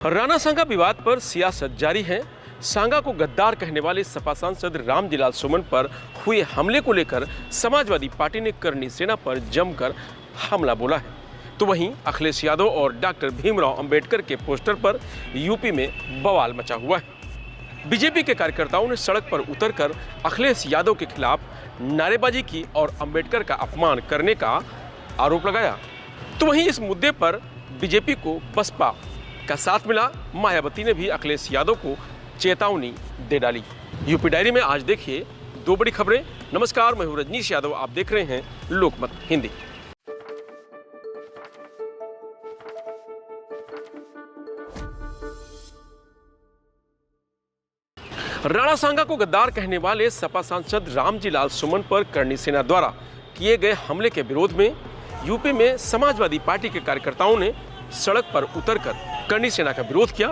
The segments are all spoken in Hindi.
राणा सांगा विवाद पर सियासत जारी है। सांगा को गद्दार कहने वाले सपा सांसद रामजीलाल सुमन पर हुए हमले को लेकर समाजवादी पार्टी ने करनी सेना पर जमकर हमला बोला है। तो वहीं अखिलेश यादव और डॉक्टर भीमराव अंबेडकर के पोस्टर पर यूपी में बवाल मचा हुआ है। बीजेपी के कार्यकर्ताओं ने सड़क पर उतरकर अखिलेश यादव के खिलाफ नारेबाजी की और अंबेडकर का अपमान करने का आरोप लगाया। तो वहीं इस मुद्दे पर बीजेपी को बसपा का साथ मिला। मायावती ने भी अखिलेश यादव को चेतावनी दे डाली। यूपी डायरी में आज देखिए दो बड़ी खबरें। नमस्कार, मैं हूं रजनीश यादव, आप देख रहे हैं लोकमत हिंदी। राणा सांगा को गद्दार कहने वाले सपा सांसद रामजीलाल सुमन पर करनी सेना द्वारा किए गए हमले के विरोध में यूपी में समाजवादी पार्टी के कार्यकर्ताओं ने सड़क पर उतरकर करनी सेना का विरोध किया।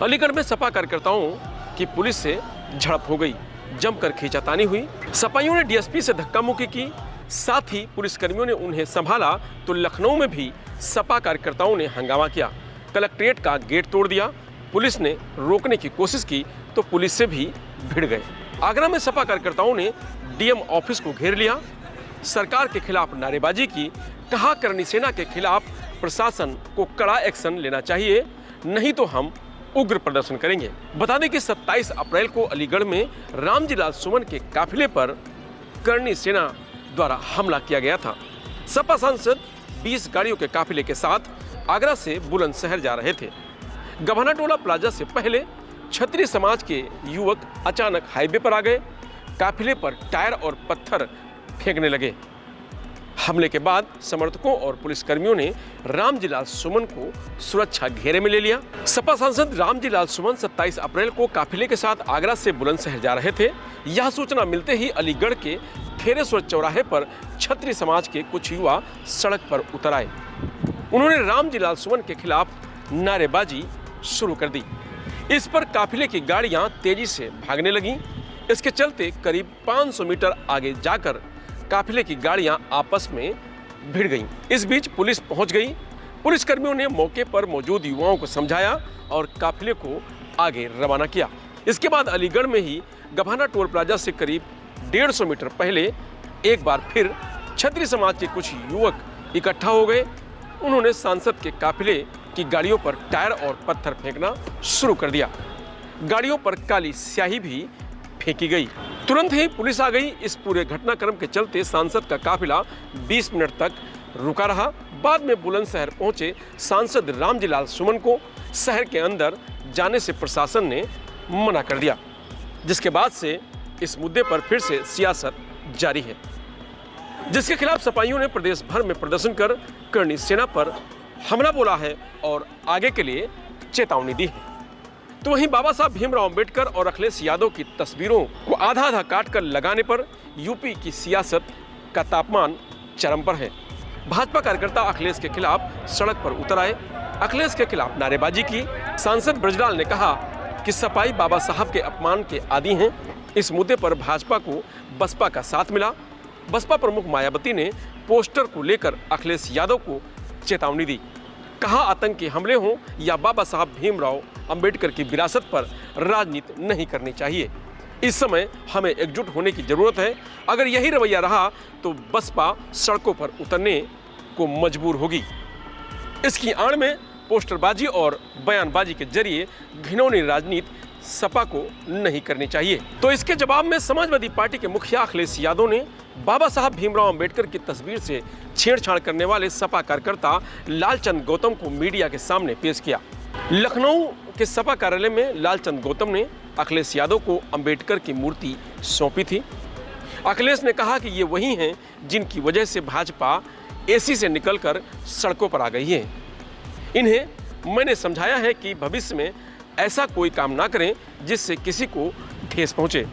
अलीगढ़ में सपा कार्यकर्ताओं की पुलिस से झड़प हो गई, जमकर खींचातानी हुई। सपाइयों ने डीएसपी से धक्का मुक्की की, साथ ही पुलिसकर्मियों ने उन्हें संभाला तो लखनऊ में भी सपा कार्यकर्ताओं ने हंगामा किया, कलेक्ट्रेट का गेट तोड़ दिया। पुलिस ने रोकने की कोशिश की तो पुलिस से भी भिड़ गए। आगरा में सपा कार्यकर्ताओं ने डीएम ऑफिस को घेर लिया, सरकार के खिलाफ नारेबाजी की। कहा करनी सेना के खिलाफ प्रशासन को कड़ा एक्शन लेना चाहिए, नहीं तो हम उग्र प्रदर्शन करेंगे। बता दें कि 27 अप्रैल को अलीगढ़ में रामजीलाल सुमन के काफिले पर करनी सेना द्वारा हमला किया गया था। सपा सांसद 20 गाड़ियों के काफिले के साथ आगरा से बुलंदशहर जा रहे थे। गभाना टोला प्लाजा से पहले क्षत्रिय समाज के युवक अचानक हाईवे पर आ गए, काफिले पर टायर और पत्थर फेंकने लगे। हमले के बाद समर्थकों और पुलिसकर्मियों ने रामजीलाल सुमन को सुरक्षा घेरे में ले लिया। सपा सांसद रामजीलाल सुमन 27 अप्रैल को काफिले के साथ आगरा से बुलंदशहर जा रहे थे। यह सूचना मिलते ही अलीगढ़ के खेरेश्वर चौराहे पर क्षत्रिय समाज के कुछ युवा सड़क पर उतर आए। उन्होंने रामजीलाल सुमन के खिलाफ नारेबाजी शुरू कर दी। इस पर काफिले की गाड़ियां तेजी से भागने लगीं। इसके चलते करीब 500 मीटर आगे जाकर काफिले की गाड़ियां आपस में भिड़ गईं। इस बीच पुलिस पहुंच गई। पुलिसकर्मियों ने मौके पर मौजूद युवाओं को समझाया और काफिले को आगे रवाना किया। इसके बाद अलीगढ़ में ही गभाना टोल प्लाजा से करीब 150 मीटर पहले एक बार फिर क्षत्रिय समाज के कुछ युवक इकट्ठा हो गए। उन्होंने सांसद के काफिले की गाड़ियों पर टायर और पत्थर फेंकना शुरू कर दिया। गाड़ियों पर काली स्याही भी फेंकी गई। तुरंत ही पुलिस आ गई। इस पूरे घटनाक्रम के चलते सांसद का काफिला 20 मिनट तक रुका रहा। बाद में बुलंदशहर पहुंचे सांसद रामजीलाल सुमन को शहर के अंदर जाने से प्रशासन ने मना कर दिया, जिसके बाद से इस मुद्दे पर फिर से सियासत जारी है, जिसके खिलाफ सपाइयों ने प्रदेश भर में प्रदर्शन कर करनी सेना पर हमला बोला है और आगे के लिए चेतावनी दी है। तो वहीं बाबा साहब भीमराव अंबेडकर और अखिलेश यादव की तस्वीरों को आधा आधा काट कर लगाने पर यूपी की सियासत का तापमान चरम पर है। भाजपा कार्यकर्ता अखिलेश के खिलाफ सड़क पर उतर आए, अखिलेश के खिलाफ नारेबाजी की। सांसद ब्रजलाल ने कहा कि सपाई बाबा साहब के अपमान के आदी हैं। इस मुद्दे पर भाजपा को बसपा का साथ मिला। बसपा प्रमुख मायावती ने पोस्टर को लेकर अखिलेश यादव को चेतावनी दी। कहा आतंकी हमले हों या बाबा साहब भीमराव अंबेडकर की विरासत पर राजनीति नहीं करनी चाहिए। इस समय हमें एकजुट होने की जरूरत है। अगर यही रवैया रहा तो बसपा सड़कों पर उतरने को मजबूर होगी। इसकी आड़ में पोस्टरबाजी और बयानबाजी के जरिए घिनौनी राजनीति सपा को नहीं करनी चाहिए। तो इसके जवाब में समाजवादी पार्टी के मुखिया अखिलेश यादव ने बाबा साहब भीमराव अंबेडकर की तस्वीर से छेड़छाड़ करने वाले सपा कार्यकर्ता लालचंद गौतम को मीडिया के सामने पेश किया। लखनऊ के सपा कार्यालय में लालचंद गौतम ने अखिलेश यादव को अंबेडकर की मूर्ति सौंपी थी। अखिलेश ने कहा कि ये वही हैं जिनकी वजह से भाजपा एसी से निकलकर सड़कों पर आ गई है। इन्हें मैंने समझाया है कि भविष्य में ऐसा कोई काम ना करें जिससे किसी को ठेस पहुंचे।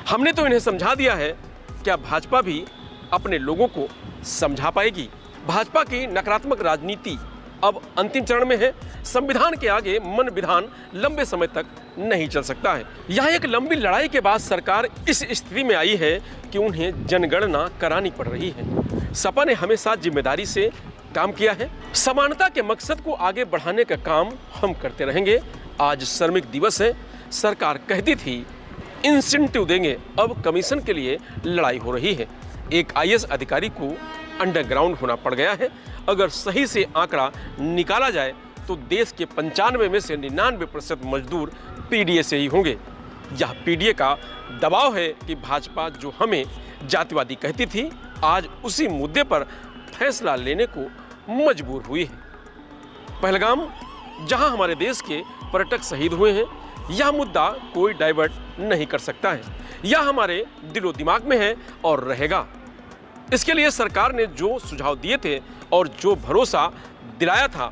हमने तो इन्हें समझा दिया है, क्या भाजपा भी अपने लोगों को समझा पाएगी? भाजपा की नकारात्मक राजनीति अब अंतिम चरण में है। संविधान के आगे मन विधान लंबे समय तक नहीं चल सकता है। यहाँ एक लंबी लड़ाई के बाद सरकार इस स्थिति में आई है कि उन्हें जनगणना करानी पड़ रही है। सपा ने हमेशा जिम्मेदारी से काम किया है। समानता के मकसद को आगे बढ़ाने का काम हम करते रहेंगे। आज श्रमिक दिवस है, सरकार कहती थी इंसेंटिव देंगे, अब कमीशन के लिए लड़ाई हो रही है। एक आईएएस अधिकारी को अंडरग्राउंड होना पड़ गया है। अगर सही से आंकड़ा निकाला जाए तो देश के 95 में से 99% मजदूर पीडीए से ही होंगे। यह पीडीए का दबाव है कि भाजपा जो हमें जातिवादी कहती थी, आज उसी मुद्दे पर फैसला लेने को मजबूर हुई है। पहलगाम, जहां हमारे देश के पर्यटक शहीद हुए हैं, यह मुद्दा कोई डाइवर्ट नहीं कर सकता है। यह हमारे दिलो दिमाग में है और रहेगा। इसके लिए सरकार ने जो सुझाव दिए थे और जो भरोसा दिलाया था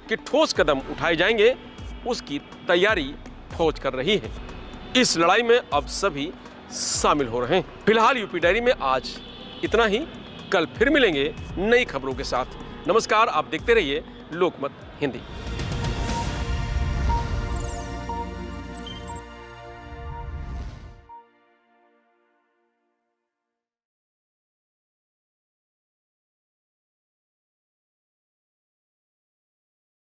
कि ठोस कदम उठाए जाएंगे, उसकी तैयारी फौज कर रही है। इस लड़ाई में अब सभी शामिल हो रहे हैं। फिलहाल यूपी डायरी में आज इतना ही। कल फिर मिलेंगे नई खबरों के साथ। नमस्कार, आप देखते रहिए लोकमत हिंदी।